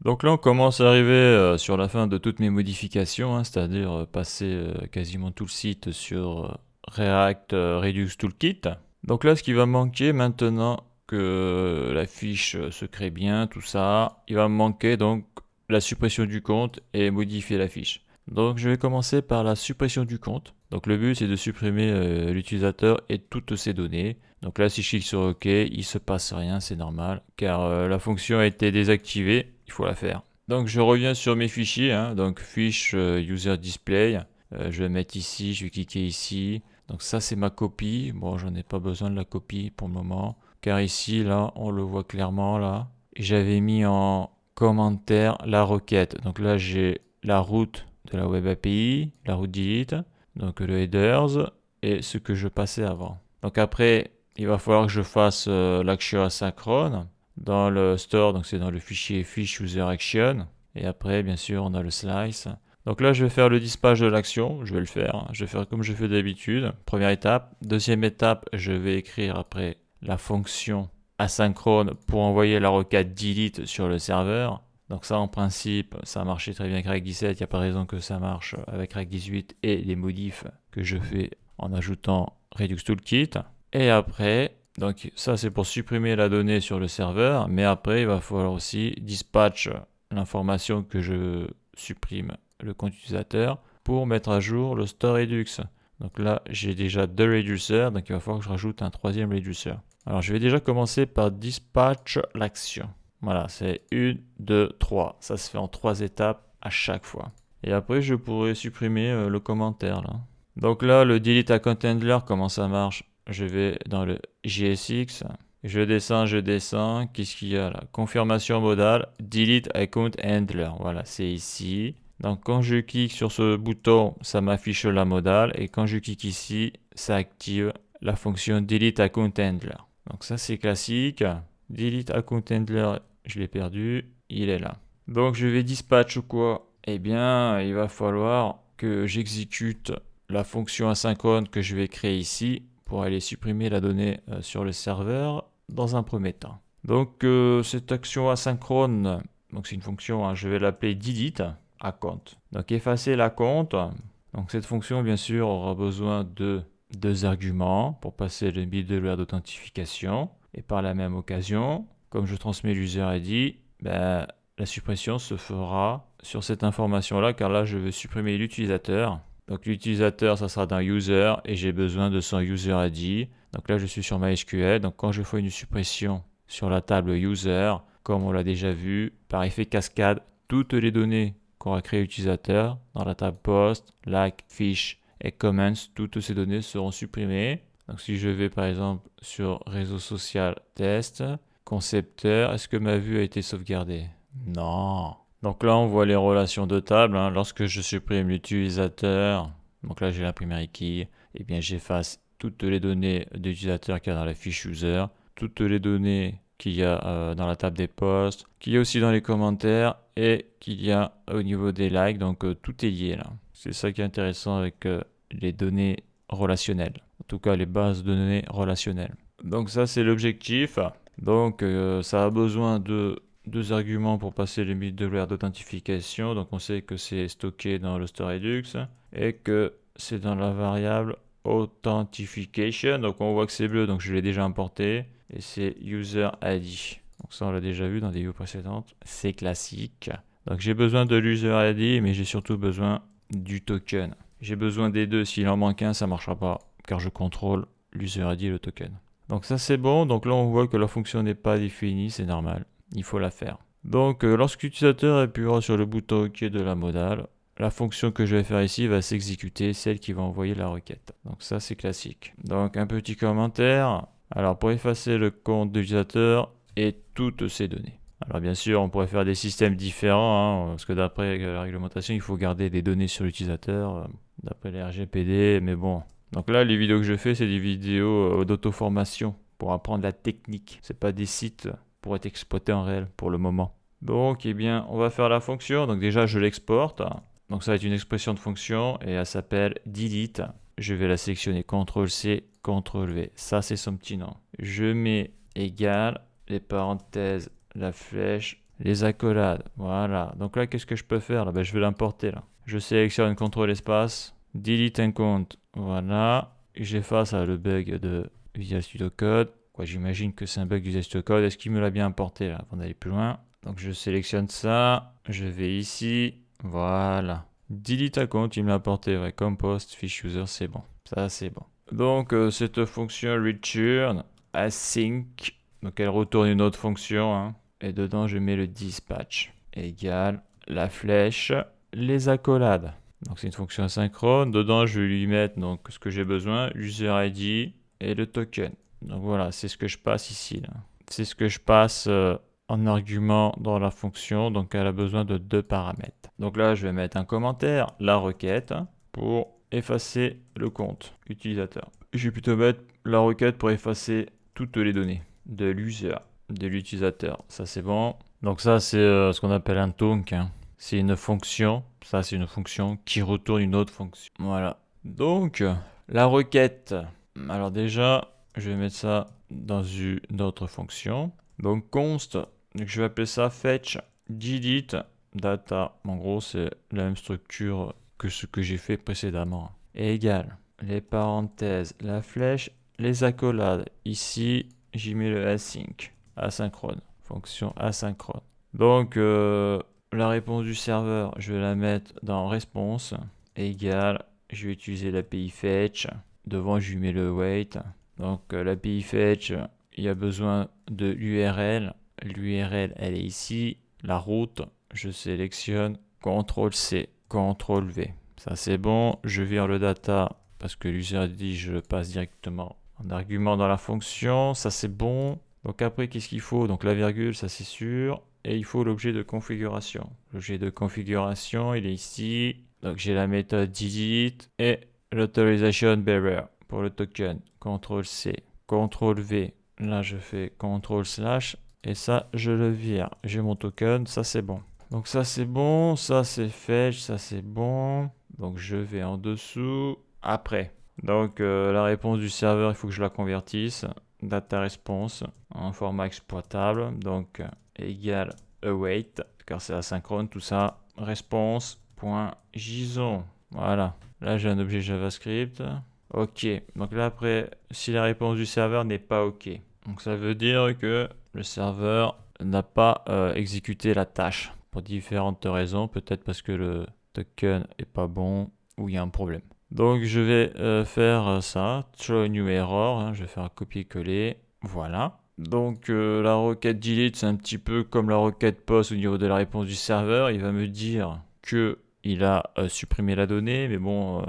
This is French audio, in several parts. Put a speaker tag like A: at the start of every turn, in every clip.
A: Donc là, on commence à arriver sur la fin de toutes mes modifications, hein, c'est-à-dire passer quasiment tout le site sur React Redux Toolkit. Donc là, ce qui va manquer maintenant que la fiche se crée bien, tout ça, il va me manquer donc la suppression du compte et modifier la fiche. Donc je vais commencer par la suppression du compte. Donc le but c'est de supprimer l'utilisateur et toutes ses données. Donc là si je clique sur OK, il se passe rien, c'est normal, car la fonction a été désactivée, il faut la faire. Donc je reviens sur mes fichiers, hein, donc fiche user display, je vais mettre ici, je vais cliquer ici. Donc ça c'est ma copie, bon j'en ai pas besoin de la copie pour le moment, car ici là on le voit clairement là, j'avais mis en commentaire la requête. Donc là j'ai la route de la web API, la route delete, donc le headers et ce que je passais avant. Donc après, il va falloir que je fasse l'action asynchrone dans le store, donc c'est dans le fichier fiche user action. Et après, bien sûr, on a le slice. Donc là, je vais faire le dispatch de l'action. Je vais le faire. Je vais faire comme je fais d'habitude. Première étape. Deuxième étape, je vais écrire après la fonction asynchrone pour envoyer la requête delete sur le serveur. Donc ça, en principe, ça a marché très bien avec React 17. Il n'y a pas raison que ça marche avec React 18 et les modifs que je fais en ajoutant Redux Toolkit. Et après, donc ça c'est pour supprimer la donnée sur le serveur, mais après il va falloir aussi dispatch l'information que je supprime le compte utilisateur pour mettre à jour le store Redux. Donc là j'ai déjà deux reducers, donc il va falloir que je rajoute un troisième reducer. Alors je vais déjà commencer par dispatch l'action. Voilà, c'est 1, 2, 3. Ça se fait en 3 étapes à chaque fois. Et après je pourrais supprimer le commentaire là. Donc là, le delete account handler, comment ça marche? Je vais dans le JSX, je descends. Qu'est-ce qu'il y a là? Confirmation modale, delete account handler. Voilà, c'est ici. Donc quand je clique sur ce bouton, ça m'affiche la modale. Et quand je clique ici, ça active la fonction delete account handler. Donc ça, c'est classique. Delete account handler, je l'ai perdu. Il est là. Donc je vais dispatch quoi? Eh bien, il va falloir que j'exécute la fonction asynchrone que je vais créer ici pour aller supprimer la donnée sur le serveur dans un premier temps. Donc cette action asynchrone, donc c'est une fonction, hein, je vais l'appeler delete account. Donc effacer la compte. Donc cette fonction bien sûr aura besoin de deux arguments pour passer le middleware d'authentification. Et par la même occasion, comme je transmets l'user ID, ben, la suppression se fera sur cette information-là, car là, je veux supprimer l'utilisateur. Donc l'utilisateur, ça sera dans user, et j'ai besoin de son user ID. Donc là, je suis sur MySQL. Donc quand je fais une suppression sur la table user, comme on l'a déjà vu, par effet cascade, toutes les données qu'aura créé l'utilisateur dans la table post, like, fiche et comments, toutes ces données seront supprimées. Donc si je vais par exemple sur réseau social test, concepteur, est-ce que ma vue a été sauvegardée? Non. Donc là on voit les relations de table, hein. Lorsque je supprime l'utilisateur, donc là j'ai l'imprimerie key, et bien j'efface toutes les données d'utilisateur qu'il y a dans la fiche user, toutes les données qu'il y a dans la table des posts, qu'il y a aussi dans les commentaires et qu'il y a au niveau des likes, donc tout est lié là. C'est ça qui est intéressant avec les données relationnelles, en tout cas les bases de données relationnelles. Donc ça c'est l'objectif. Donc ça a besoin de deux arguments pour passer le middleware d'authentification. Donc on sait que c'est stocké dans le store Redux et que c'est dans la variable authentification. Donc on voit que c'est bleu, donc je l'ai déjà importé. Et c'est user ID. Donc ça on l'a déjà vu dans des vidéos précédentes. C'est classique. Donc j'ai besoin de l'user ID, mais j'ai surtout besoin du token. J'ai besoin des deux. S'il en manque un, ça ne marchera pas, car je contrôle l'user ID et le token. Donc ça c'est bon. Donc là on voit que la fonction n'est pas définie, c'est normal. Il faut la faire. Donc lorsque l'utilisateur appuiera sur le bouton OK de la modale, la fonction que je vais faire ici va s'exécuter, celle qui va envoyer la requête. Donc ça c'est classique. Donc un petit commentaire. Alors pour effacer le compte d'utilisateur et toutes ces données. Alors bien sûr, on pourrait faire des systèmes différents, hein, parce que d'après la réglementation, il faut garder des données sur l'utilisateur, d'après les RGPD, mais bon. Donc là, les vidéos que je fais, c'est des vidéos d'auto-formation pour apprendre la technique. C'est pas des sites pour être exploités en réel pour le moment. Donc, eh bien, on va faire la fonction. Donc déjà, je l'exporte. Donc ça va être une expression de fonction et elle s'appelle delete. Je vais la sélectionner CTRL-C, CTRL-V. Ça, c'est son petit nom. Je mets égal, les parenthèses, la flèche, les accolades. Voilà. Donc là, qu'est-ce que je peux faire là? Ben, je vais l'importer là. Je sélectionne CTRL espace, delete un compte. Voilà. J'efface le bug de Visual Studio Code. Quoi, j'imagine que c'est un bug du Visual Studio Code. Est-ce qu'il me l'a bien importé là avant d'aller plus loin? Donc je sélectionne ça. Je vais ici. Voilà. Delete un compte, il me l'a apporté. Ouais, compost, fiche user, c'est bon. Ça, c'est bon. Donc cette fonction return async. Donc elle retourne une autre fonction. Hein. Et dedans, je mets le dispatch égale la flèche, les accolades. Donc c'est une fonction asynchrone. Dedans, je vais lui mettre donc, ce que j'ai besoin, user ID et le token. Donc voilà, c'est ce que je passe ici. C'est ce que je passe en argument dans la fonction. Donc elle a besoin de 2 paramètres. Donc là, je vais mettre un commentaire, la requête, pour effacer le compte utilisateur. Je vais plutôt mettre la requête pour effacer toutes les données de l'user, de l'utilisateur. Ça, c'est bon. Donc ça, c'est ce qu'on appelle un tonk. Hein. C'est une fonction. Ça, c'est une fonction qui retourne une autre fonction. Voilà. Donc, la requête. Alors déjà, je vais mettre ça dans une autre fonction. Donc, const. Donc, je vais appeler ça fetch delete data. En gros, c'est la même structure que ce que j'ai fait précédemment. Et égal. Les parenthèses, la flèche, les accolades. Ici, j'y mets le async. Asynchrone. Fonction asynchrone. Donc, la réponse du serveur, je vais la mettre dans response. Égal, je vais utiliser l'API fetch. Devant, je lui mets le wait. Donc, l'API fetch, il y a besoin de l'URL. L'URL, elle est ici. La route, je sélectionne CTRL-C, CTRL-V. Ça, c'est bon. Je vire le data parce que l'user dit je le passe directement en argument dans la fonction. Ça, c'est bon. Donc après, qu'est-ce qu'il faut? Donc la virgule, ça c'est sûr. Et il faut l'objet de configuration. L'objet de configuration, il est ici. Donc j'ai la méthode delete et l'authorization bearer pour le token. CTRL-C, CTRL-V. Là, je fais CTRL/. Et ça, je le vire. J'ai mon token, ça c'est bon. Donc ça c'est bon, ça c'est fetch, ça c'est bon. Donc je vais en dessous. Après. Donc la réponse du serveur, il faut que je la convertisse. Data response en format exploitable. Donc égale await, car c'est asynchrone tout ça. Response.json. Voilà. Là j'ai un objet JavaScript. Ok. Donc là après, si la réponse du serveur n'est pas ok. Donc ça veut dire que le serveur n'a pas exécuté la tâche pour différentes raisons. Peut-être parce que le token est pas bon ou il y a un problème. Donc je vais faire ça, throw new error, hein, je vais faire un copier-coller, voilà. Donc la requête delete, c'est un petit peu comme la requête post au niveau de la réponse du serveur. Il va me dire que il a supprimé la donnée, mais bon,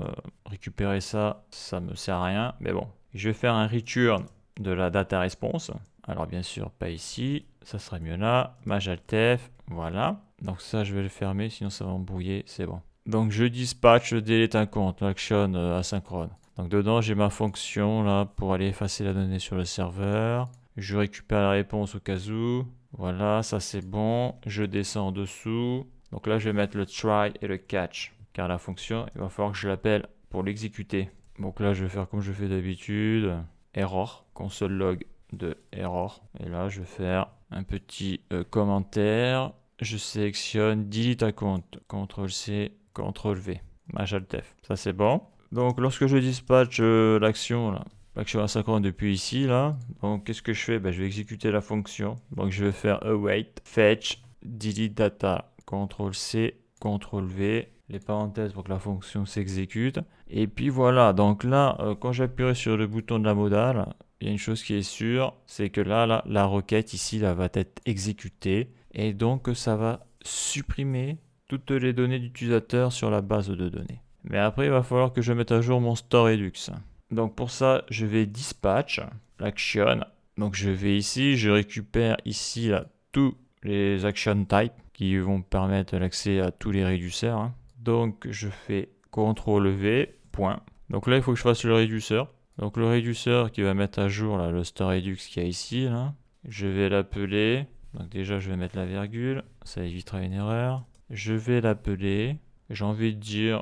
A: récupérer ça, ça me sert à rien. Mais bon, je vais faire un return de la data response. Alors bien sûr, pas ici, ça serait mieux là. Majaltef, voilà. Donc ça, je vais le fermer, sinon ça va embrouiller, c'est bon. Donc je dispatch, je delete un compte, action asynchrone. Donc dedans, j'ai ma fonction là pour aller effacer la donnée sur le serveur. Je récupère la réponse au cas où. Voilà, ça c'est bon. Je descends en dessous. Donc là, je vais mettre le try et le catch. Car la fonction, il va falloir que je l'appelle pour l'exécuter. Donc là, je vais faire comme je fais d'habitude. Error, console log de error. Et là, je vais faire un petit commentaire. Je sélectionne delete un compte. CTRL-C, CTRL-V. Majaltef. Ça, c'est bon. Donc, lorsque je dispatch l'action asynchrone depuis ici, là, donc qu'est-ce que je fais? Je vais exécuter la fonction. Donc, je vais faire await, fetch, delete data, CTRL-C, CTRL-V, les parenthèses pour que la fonction s'exécute. Et puis voilà, donc là, quand j'appuierai sur le bouton de la modale, il y a une chose qui est sûre, c'est que là, la requête ici là, va être exécutée. Et donc, ça va supprimer toutes les données d'utilisateur sur la base de données. Mais après, il va falloir que je mette à jour mon store Redux. Donc pour ça, je vais dispatch l'action. Donc je vais ici, je récupère ici là, tous les action types qui vont permettre l'accès à tous les réduceurs. Hein. Donc je fais CTRL-V, point. Donc là, il faut que je fasse le réduceur. Donc le réduceur qui va mettre à jour là, le store Redux qu'il y a ici. Là. Je vais l'appeler. Donc déjà, je vais mettre la virgule. Ça évitera une erreur. Je vais l'appeler. J'ai envie de dire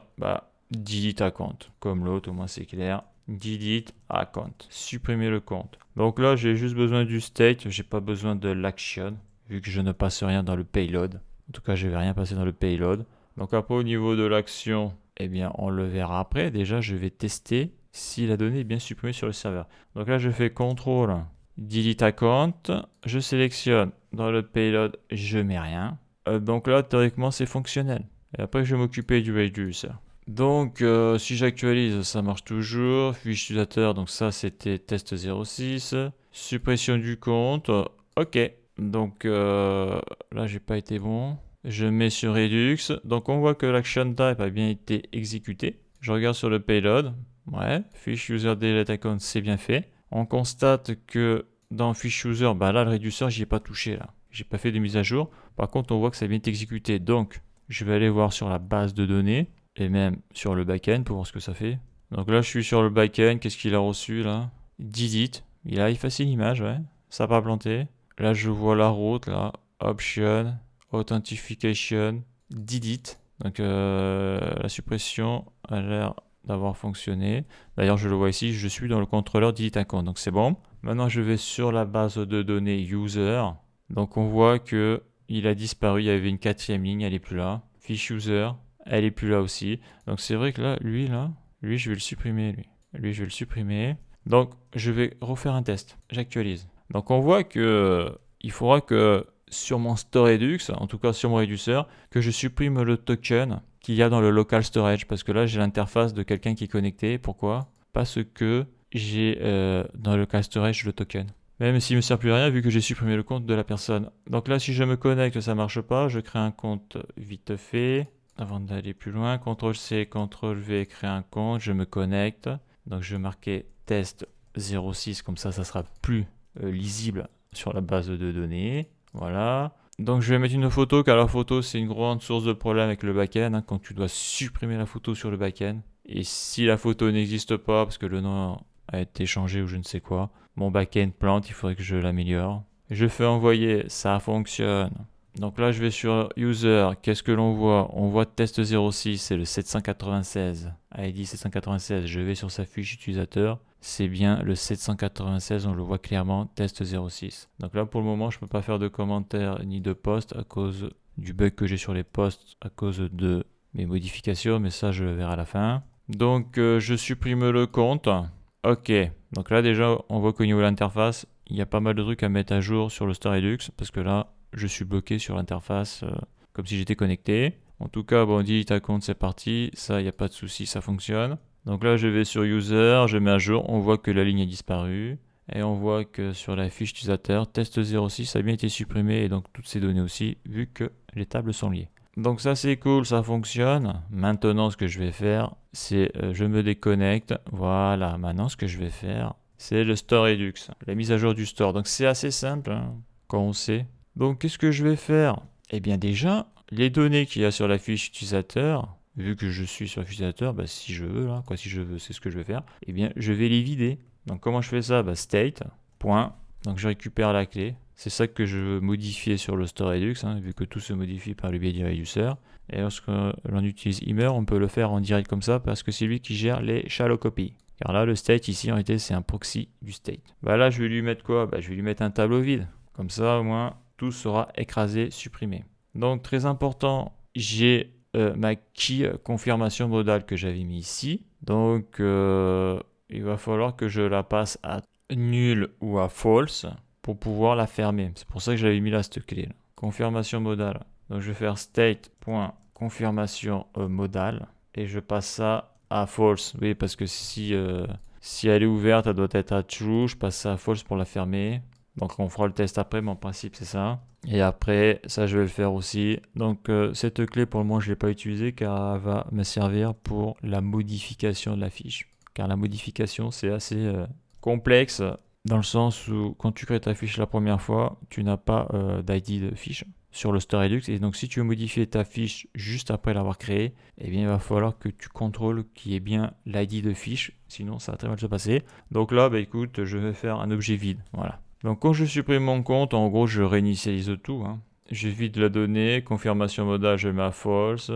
A: delete account. Comme l'autre, au moins c'est clair. Delete account. Supprimer le compte. Donc là, j'ai juste besoin du state. J'ai pas besoin de l'action. vu que je ne passe rien dans le payload. En tout cas, je ne vais rien passer dans le payload. Donc après, au niveau de l'action, eh bien, on le verra après. Déjà, je vais tester si la donnée est bien supprimée sur le serveur. Donc là, je fais CTRL, Delete Account. Je sélectionne dans le payload, je mets rien. Donc là, théoriquement, c'est fonctionnel. Et après, je vais m'occuper du reducer. Donc, si j'actualise, ça marche toujours. Fiche utilisateur, donc ça, c'était test 06. Suppression du compte. OK. Donc, là, j'ai pas été bon. Je mets sur Redux. Donc, on voit que l'action type a bien été exécuté. Je regarde sur le payload. Ouais. Fiche user delete account, c'est bien fait. On constate que dans fiche user, bah là, le réducteur, j'y ai pas touché, là. J'ai pas fait de mise à jour. Par contre, on voit que ça a bien été exécuté. Donc, je vais aller voir sur la base de données et même sur le backend pour voir ce que ça fait. Donc là, je suis sur le backend. Qu'est-ce qu'il a reçu là? Delete. Il a effacé l'image, ouais. Ça n'a pas planté. Là, je vois la route, là. Option, Authentication, Delete. Donc la suppression a l'air d'avoir fonctionné. D'ailleurs, je le vois ici, je suis dans le contrôleur Delete Account. Donc c'est bon. Maintenant, je vais sur la base de données User. Donc on voit que il a disparu. Il y avait une 4e ligne, elle est plus là. Fiche User, elle est plus là aussi. Donc c'est vrai que là, lui, je vais le supprimer, lui, je vais le supprimer. Donc je vais refaire un test. J'actualise. Donc on voit que il faudra que sur mon StoreRedux, en tout cas sur mon réducteur, que je supprime le token qu'il y a dans le local storage, parce que là j'ai l'interface de quelqu'un qui est connecté. Pourquoi? Parce que j'ai dans le local storage le token. Même s'il ne me sert plus à rien vu que j'ai supprimé le compte de la personne. Donc là, si je me connecte, ça ne marche pas. Je crée un compte vite fait. Avant d'aller plus loin, CTRL-C, CTRL-V, créer un compte. Je me connecte. Donc je vais marquer test 06, comme ça sera plus lisible sur la base de données. Voilà. Donc je vais mettre une photo, car la photo c'est une grande source de problème avec le backend, quand tu dois supprimer la photo sur le backend. Et si la photo n'existe pas, parce que le nom a été changé ou je ne sais quoi, mon backend plante, il faudrait que je l'améliore. Je fais envoyer, ça fonctionne. Donc là je vais sur user, qu'est-ce que l'on voit? On voit test 06, c'est le 796, ID 796, je vais sur sa fiche utilisateur. C'est bien le 796, on le voit clairement, test 06. Donc là pour le moment je ne peux pas faire de commentaires ni de post à cause du bug que j'ai sur les posts à cause de mes modifications, mais ça je le verrai à la fin. Donc je supprime le compte. Ok, donc là déjà on voit qu'au niveau de l'interface, il y a pas mal de trucs à mettre à jour sur le StoreRedux parce que là je suis bloqué sur l'interface comme si j'étais connecté. En tout cas, bon, delete account c'est parti, ça il n'y a pas de souci, ça fonctionne. Donc là je vais sur user, je mets à jour, on voit que la ligne a disparu. Et on voit que sur la fiche utilisateur, test 06 a bien été supprimé et donc toutes ces données aussi, vu que les tables sont liées. Donc ça c'est cool, ça fonctionne. Maintenant ce que je vais faire, c'est je me déconnecte. Voilà, maintenant ce que je vais faire, c'est le StoreRedux, la mise à jour du store. Donc c'est assez simple quand on sait. Donc qu'est-ce que je vais faire? Eh bien déjà, les données qu'il y a sur la fiche utilisateur, vu que je suis sur la fiche utilisateur, si je veux, si je veux, c'est ce que je vais faire, eh bien je vais les vider. Donc comment je fais ça? State, point, donc je récupère la clé. C'est ça que je veux modifier sur le StoreRedux, vu que tout se modifie par le biais du réducteur. Et lorsque l'on utilise Immer, on peut le faire en direct comme ça parce que c'est lui qui gère les shallow copies. Car là, le state ici, en réalité, c'est un proxy du state. Là, je vais lui mettre quoi? Je vais lui mettre un tableau vide. Comme ça, au moins, tout sera écrasé, supprimé. Donc, très important, j'ai ma key confirmation modale que j'avais mis ici. Donc, il va falloir que je la passe à nul ou à false pour pouvoir la fermer. C'est pour ça que j'avais mis là cette clé. Là. Confirmation modale. Donc je vais faire state.confirmation modale et je passe ça à false. Oui, parce que si elle est ouverte, elle doit être à true. Je passe ça à false pour la fermer. Donc on fera le test après, mais en principe c'est ça. Et après, ça je vais le faire aussi. Donc cette clé pour le moment je ne l'ai pas utilisée car elle va me servir pour la modification de la fiche. Car la modification c'est assez complexe. Dans le sens où quand tu crées ta fiche la première fois, tu n'as pas d'ID de fiche sur le StoreRedux. Et donc si tu veux modifier ta fiche juste après l'avoir créée, eh bien il va falloir que tu contrôles qu'il y ait bien l'ID de fiche. Sinon ça va très mal se passer. Donc là, écoute, je vais faire un objet vide. Voilà. Donc quand je supprime mon compte, en gros je réinitialise tout. Je vide la donnée, confirmation modale, je mets à false.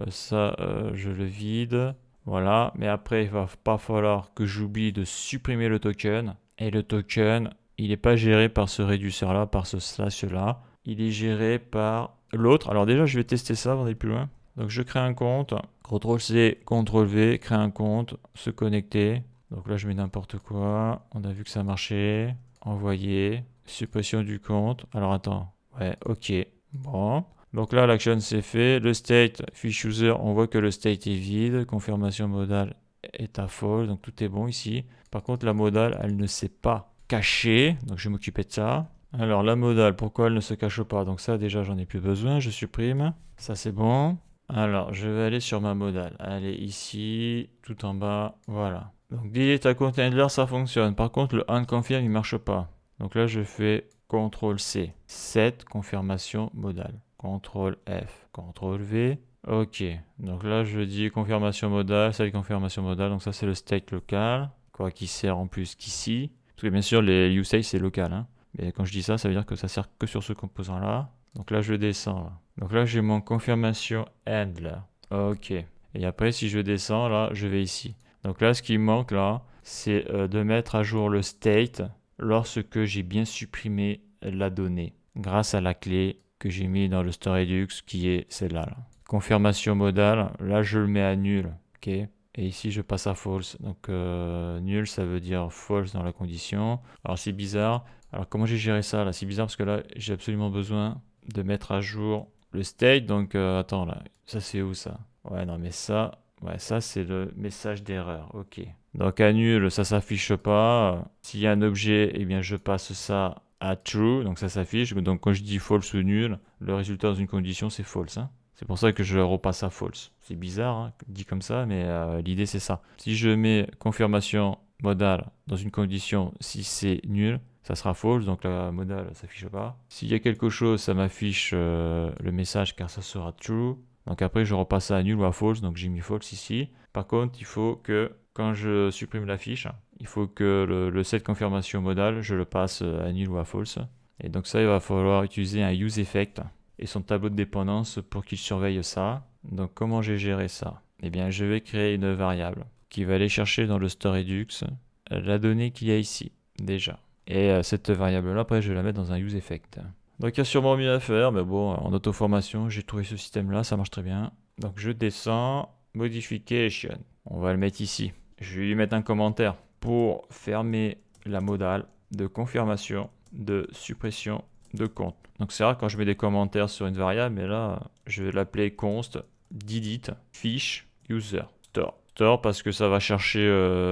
A: Je le vide. Voilà. Mais après, il va pas falloir que j'oublie de supprimer le token. Et le token, il n'est pas géré par ce réducteur-là, par ce slash-là. il est géré par l'autre. Alors déjà, je vais tester ça avant d'aller plus loin. Donc je crée un compte, CTRL-C, CTRL-V, créer un compte, se connecter. Donc là, je mets n'importe quoi. On a vu que ça marchait. Envoyer, suppression du compte. Alors attends, ouais, ok. Bon. Donc là, l'action c'est fait. Le state, fiche user, on voit que le state est vide. Confirmation modale est à false, donc tout est bon ici. Par contre, la modale, elle ne s'est pas cachée. Donc je vais m'occuper de ça. Alors la modale, pourquoi elle ne se cache pas? Donc ça, déjà, j'en ai plus besoin. Je supprime. Ça, c'est bon. Alors, je vais aller sur ma modale. Elle est ici, tout en bas. Voilà. Donc, delete account handler, ça fonctionne. Par contre, le unconfirm, il marche pas. Donc là, je fais CTRL-C. Set confirmation modale. CTRL-F. CTRL-V. Ok. Donc là, je dis confirmation modale, set confirmation modale. Donc ça, c'est le state local. Quoi, qui sert en plus qu'ici. Parce que bien sûr, les usage, c'est local. Hein. Mais quand je dis ça, ça veut dire que ça sert que sur ce composant-là. Donc là, je descends. Là. Donc là, j'ai mon confirmation handler. Ok. Et après, si je descends, là, je vais ici. Donc là, ce qui manque, là, c'est de mettre à jour le state lorsque j'ai bien supprimé la donnée grâce à la clé que j'ai mis dans le StoreRedux qui est celle-là. Là. Confirmation modale, là, je le mets à nul. Ok. Et ici, je passe à false. Donc, nul, ça veut dire false dans la condition. Alors, c'est bizarre. Alors, comment j'ai géré ça là? C'est bizarre parce que là, j'ai absolument besoin de mettre à jour le state. Donc, attends, là, ça c'est où ça? Ouais, non, mais ça, ouais, ça c'est le message d'erreur. Ok. Donc, à nul, ça s'affiche pas. S'il y a un objet, eh bien, je passe ça à true. Donc, ça s'affiche. Donc, quand je dis false ou nul, le résultat dans une condition, c'est false. Hein. C'est pour ça que je repasse à false. C'est bizarre, hein, dit comme ça, mais l'idée c'est ça. Si je mets confirmation modale dans une condition, si c'est nul, ça sera false, donc la modale ne s'affiche pas. S'il y a quelque chose, ça m'affiche le message car ça sera true. Donc après, je repasse à nul ou à false, donc j'ai mis false ici. Par contre, il faut que quand je supprime la fiche, il faut que le set confirmation modale, je le passe à nul ou à false. Et donc ça, il va falloir utiliser un useEffect et son tableau de dépendance pour qu'il surveille ça. Donc comment j'ai géré ça? Eh bien, je vais créer une variable qui va aller chercher dans le StoreRedux la donnée qu'il y a ici, déjà. Et cette variable-là, après, je vais la mettre dans un useEffect. Donc il y a sûrement mieux à faire, mais bon, en auto-formation, j'ai trouvé ce système-là, ça marche très bien. Donc je descends, Modification. On va le mettre ici. Je vais lui mettre un commentaire pour fermer la modale de confirmation, de suppression de compte. Donc c'est rare quand je mets des commentaires sur une variable, mais là, je vais l'appeler const delete fiche user store. Store parce que ça va chercher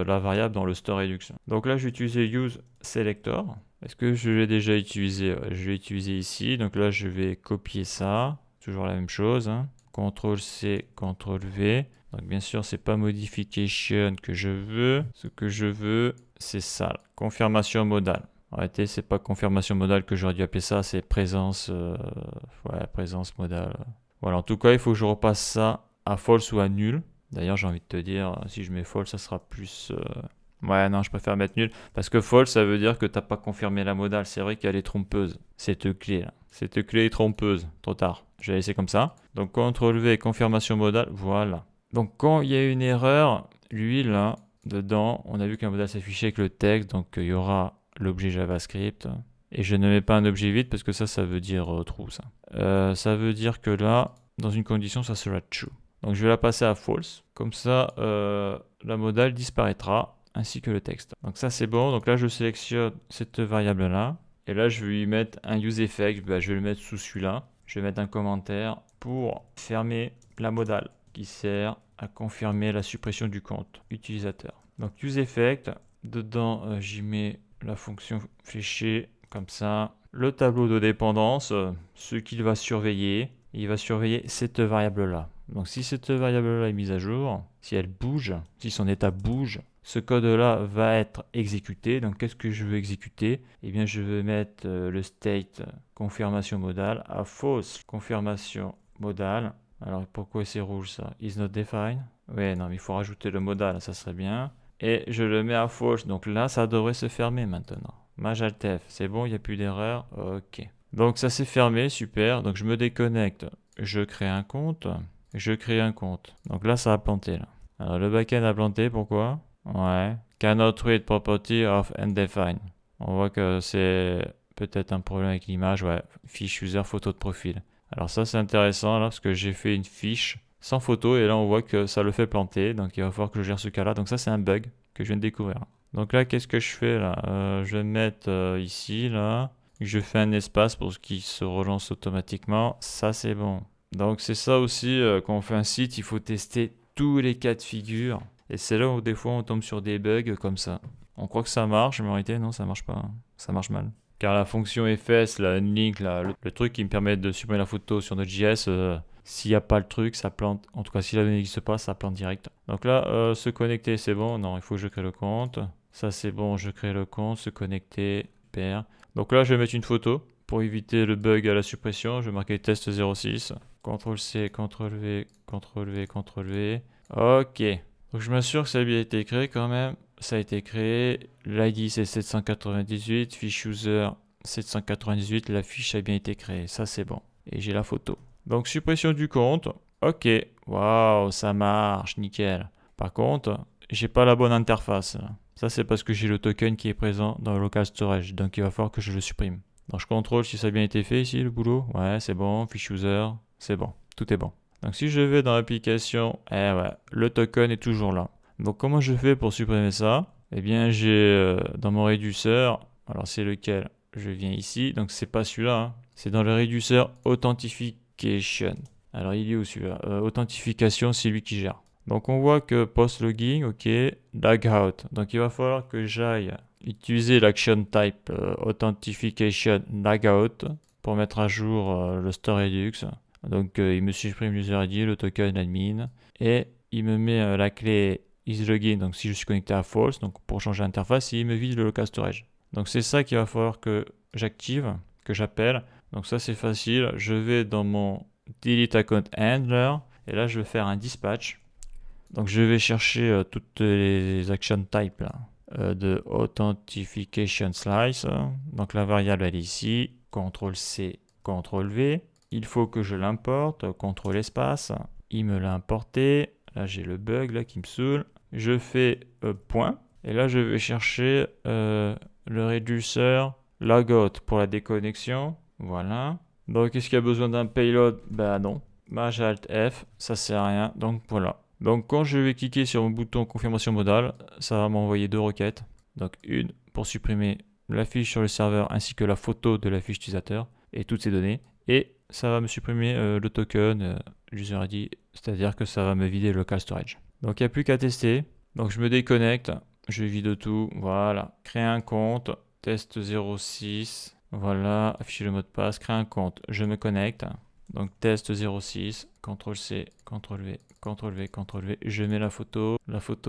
A: la variable dans le StoreRedux. Donc là, je vais utiliser useSelector. Est-ce que je l'ai déjà utilisé? Je l'ai utilisé ici. Donc là, je vais copier ça. Toujours la même chose. Hein. CTRL-C, CTRL-V. Donc bien sûr, c'est pas modification que je veux. Ce que je veux, c'est ça. Là. Confirmation modale. En réalité, c'est pas confirmation modale que j'aurais dû appeler ça, c'est présence, présence modale. Voilà, en tout cas, il faut que je repasse ça à false ou à nul. D'ailleurs, j'ai envie de te dire, si je mets false, ça sera plus... Ouais, non, je préfère mettre nul. Parce que false, ça veut dire que tu n'as pas confirmé la modale. C'est vrai qu'elle est trompeuse, cette clé-là. Cette clé est trompeuse. Trop tard. Je vais laisser comme ça. Donc, CTRL-V, confirmation modale. Voilà. Donc, quand il y a une erreur, lui, là, dedans, on a vu qu'un modale s'affichait avec le texte. Donc, il y aura l'objet JavaScript. Et je ne mets pas un objet vide parce que ça veut dire true, ça. Ça veut dire que là, dans une condition, ça sera true. Donc, je vais la passer à false. Comme ça, la modale disparaîtra ainsi que le texte. Donc ça c'est bon, donc là je sélectionne cette variable là, et là je vais lui mettre un useEffect, je vais le mettre sous celui-là, je vais mettre un commentaire pour fermer la modale qui sert à confirmer la suppression du compte utilisateur. Donc useEffect, dedans j'y mets la fonction fléchée comme ça, le tableau de dépendance, ce qu'il va surveiller, il va surveiller cette variable là. Donc si cette variable là est mise à jour, si elle bouge, si son état bouge, ce code-là va être exécuté. Donc, qu'est-ce que je veux exécuter? Eh bien, je veux mettre le state confirmation modale à false confirmation modale. Alors, pourquoi c'est rouge ça? Is not defined? Ouais, non, mais il faut rajouter le modal, ça serait bien. Et je le mets à false. Donc là, ça devrait se fermer maintenant. Maj Alt F, c'est bon, il n'y a plus d'erreur. Ok. Donc, ça s'est fermé, super. Donc, je me déconnecte. Je crée un compte. Je crée un compte. Donc là, ça a planté. Là. Alors, le backend a planté, pourquoi? Ouais. Cannot read property of undefined. On voit que c'est peut-être un problème avec l'image, ouais, fiche user photo de profil. Alors ça c'est intéressant là parce que j'ai fait une fiche sans photo et là on voit que ça le fait planter, donc il va falloir que je gère ce cas-là. Donc ça c'est un bug que je viens de découvrir. Donc là qu'est-ce que je fais là? Je vais mettre ici là, je fais un espace pour qu'il se relance automatiquement, ça c'est bon. Donc c'est ça aussi, quand on fait un site, il faut tester tous les cas de figure. Et c'est là où des fois on tombe sur des bugs comme ça. On croit que ça marche, mais en réalité non, ça marche pas. Ça marche mal. Car la fonction fs, la unlink, le truc qui me permet de supprimer la photo sur Node.js, s'il n'y a pas le truc, ça plante. En tout cas, si la donnée n'existe pas, ça plante direct. Donc là, se connecter, c'est bon. Non, il faut que je crée le compte. Ça, c'est bon, je crée le compte. Se connecter, super. Donc là, je vais mettre une photo. Pour éviter le bug à la suppression, je vais marquer test 06. CTRL-C, CTRL-V, CTRL-V, CTRL-V. Ok. Donc je m'assure que ça a bien été créé quand même. Ça a été créé. L'ID c'est 798. Fiche user 798. La fiche a bien été créée. Ça c'est bon. Et j'ai la photo. Donc suppression du compte. Ok. Waouh, ça marche. Nickel. Par contre, j'ai pas la bonne interface. Ça c'est parce que j'ai le token qui est présent dans le local storage. Donc il va falloir que je le supprime. Donc je contrôle si ça a bien été fait ici le boulot. Ouais, c'est bon. Fiche user. C'est bon. Tout est bon. Donc si je vais dans l'application, ouais, le token est toujours là. Donc comment je fais pour supprimer ça? Eh bien j'ai dans mon réducteur, alors c'est lequel? Je viens ici, donc c'est pas celui-là, hein. C'est dans le réducteur Authentification. Alors il est où celui-là? Authentification, c'est lui qui gère. Donc on voit que post-login, ok, logout. Donc il va falloir que j'aille utiliser l'action type Authentification logout pour mettre à jour le store Redux. Donc il me supprime l'user ID, le token admin, et il me met la clé isLogin, donc si je suis connecté à false, donc pour changer l'interface, et il me vide le local storage. Donc c'est ça qu'il va falloir que j'active, que j'appelle. Donc ça c'est facile, je vais dans mon delete account handler, et là je vais faire un dispatch. Donc je vais chercher toutes les action types là, de authentification slice. Donc la variable elle est ici, CTRL-C, CTRL-V. Il faut que je l'importe, CTRL espace, il me l'a importé, là j'ai le bug là qui me saoule, je fais point, et là je vais chercher le réduceur logout pour la déconnexion, voilà. Donc est-ce qu'il y a besoin d'un payload? Bah non, Maj Alt F, ça sert à rien, donc voilà. Donc quand je vais cliquer sur mon bouton confirmation modale, ça va m'envoyer deux requêtes, donc une pour supprimer la fiche sur le serveur ainsi que la photo de la fiche utilisateur et toutes ces données, et ça va me supprimer le token, l'user ID, c'est-à-dire que ça va me vider le local storage. Donc il n'y a plus qu'à tester. Donc je me déconnecte, je vide tout, voilà. Créer un compte, test 06, voilà, afficher le mot de passe, créer un compte, je me connecte. Donc test 06, CTRL-C, CTRL-V, CTRL-V, CTRL-V, je mets la photo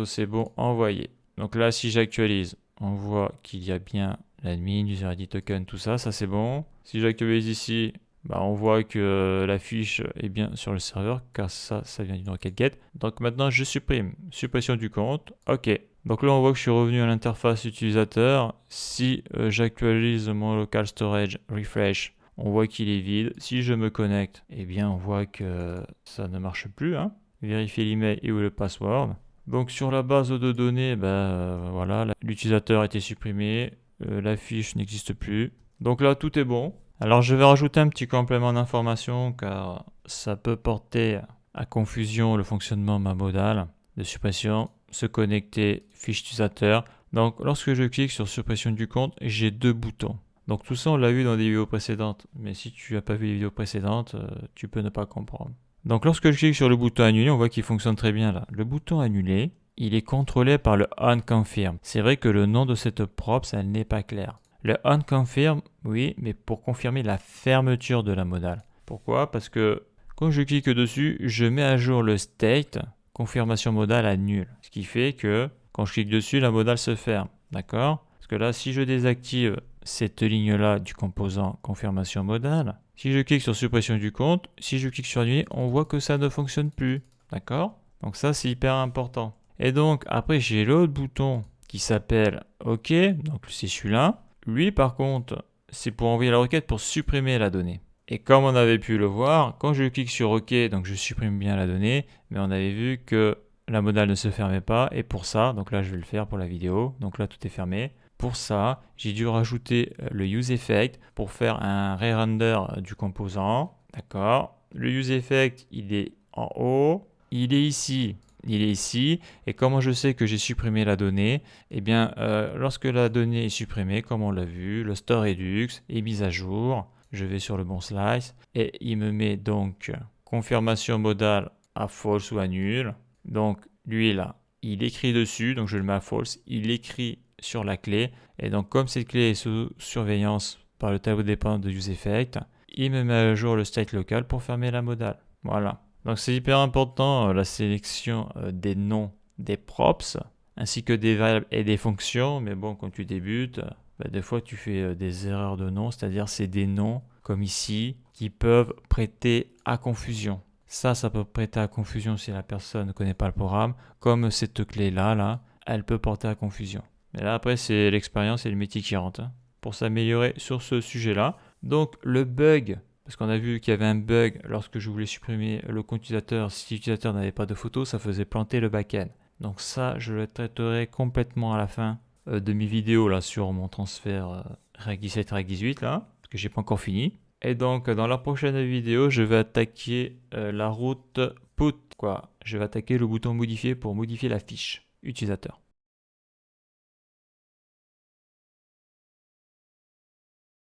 A: c'est bon, envoyé. Donc là si j'actualise, on voit qu'il y a bien l'admin, user ID token, tout ça, ça c'est bon. Si j'actualise ici, bah on voit que la fiche est bien sur le serveur, car ça vient d'une requête get. Donc maintenant, je supprime. Suppression du compte. OK. Donc là, on voit que je suis revenu à l'interface utilisateur. Si j'actualise mon local storage, refresh, on voit qu'il est vide. Si je me connecte, eh bien, on voit que ça ne marche plus, hein. Vérifier l'email et ou le password. Donc sur la base de données, voilà, l'utilisateur a été supprimé. La fiche n'existe plus. Donc là, tout est bon. Alors je vais rajouter un petit complément d'information car ça peut porter à confusion le fonctionnement ma modale de suppression, se connecter, fiche utilisateur. Donc lorsque je clique sur suppression du compte, j'ai deux boutons. Donc tout ça on l'a vu dans des vidéos précédentes, mais si tu n'as pas vu les vidéos précédentes, tu peux ne pas comprendre. Donc lorsque je clique sur le bouton annuler, on voit qu'il fonctionne très bien là. Le bouton annuler, il est contrôlé par le onConfirm. C'est vrai que le nom de cette prop, ça n'est pas clair. Le onConfirm, oui, mais pour confirmer la fermeture de la modale. Pourquoi? Parce que quand je clique dessus, je mets à jour le state, confirmation modale à nul. Ce qui fait que quand je clique dessus, la modale se ferme. D'accord? Parce que là, si je désactive cette ligne-là du composant confirmation modale, si je clique sur suppression du compte, si je clique sur annuler, on voit que ça ne fonctionne plus. D'accord? Donc ça, c'est hyper important. Et donc, après, j'ai l'autre bouton qui s'appelle OK. Donc, c'est celui-là. Lui, par contre, c'est pour envoyer la requête pour supprimer la donnée. Et comme on avait pu le voir, quand je clique sur OK, donc je supprime bien la donnée, mais on avait vu que la modale ne se fermait pas. Et pour ça, donc là, je vais le faire pour la vidéo. Donc là, tout est fermé. Pour ça, j'ai dû rajouter le useEffect pour faire un re-render du composant. D'accord. Le useEffect, il est en haut. Il est ici. Il est ici. Et comment je sais que j'ai supprimé la donnée? Eh bien, lorsque la donnée est supprimée, comme on l'a vu, le storeRedux est mis à jour. Je vais sur le bon slice et il me met donc confirmation modale à false ou à nul. Donc, lui là, il écrit dessus, donc je le mets à false. Il écrit sur la clé. Et donc, comme cette clé est sous surveillance par le tableau dépendant de useEffect, il me met à jour le state local pour fermer la modale. Voilà. Donc, c'est hyper important la sélection des noms des props, ainsi que des variables et des fonctions. Mais bon, quand tu débutes, des fois tu fais des erreurs de nom, c'est-à-dire c'est des noms, comme ici, qui peuvent prêter à confusion. Ça peut prêter à confusion si la personne ne connaît pas le programme, comme cette clé-là, là, elle peut porter à confusion. Mais là, après, c'est l'expérience et le métier qui rentrent pour s'améliorer sur ce sujet-là. Donc, le bug, parce qu'on a vu qu'il y avait un bug lorsque je voulais supprimer le compte utilisateur. Si l'utilisateur n'avait pas de photo, ça faisait planter le backend. Donc ça, je le traiterai complètement à la fin de mes vidéos là, sur mon transfert React 17, React 18, là, parce que j'ai pas encore fini. Et donc, dans la prochaine vidéo, je vais attaquer la route put, quoi. Je vais attaquer le bouton modifier pour modifier la fiche utilisateur.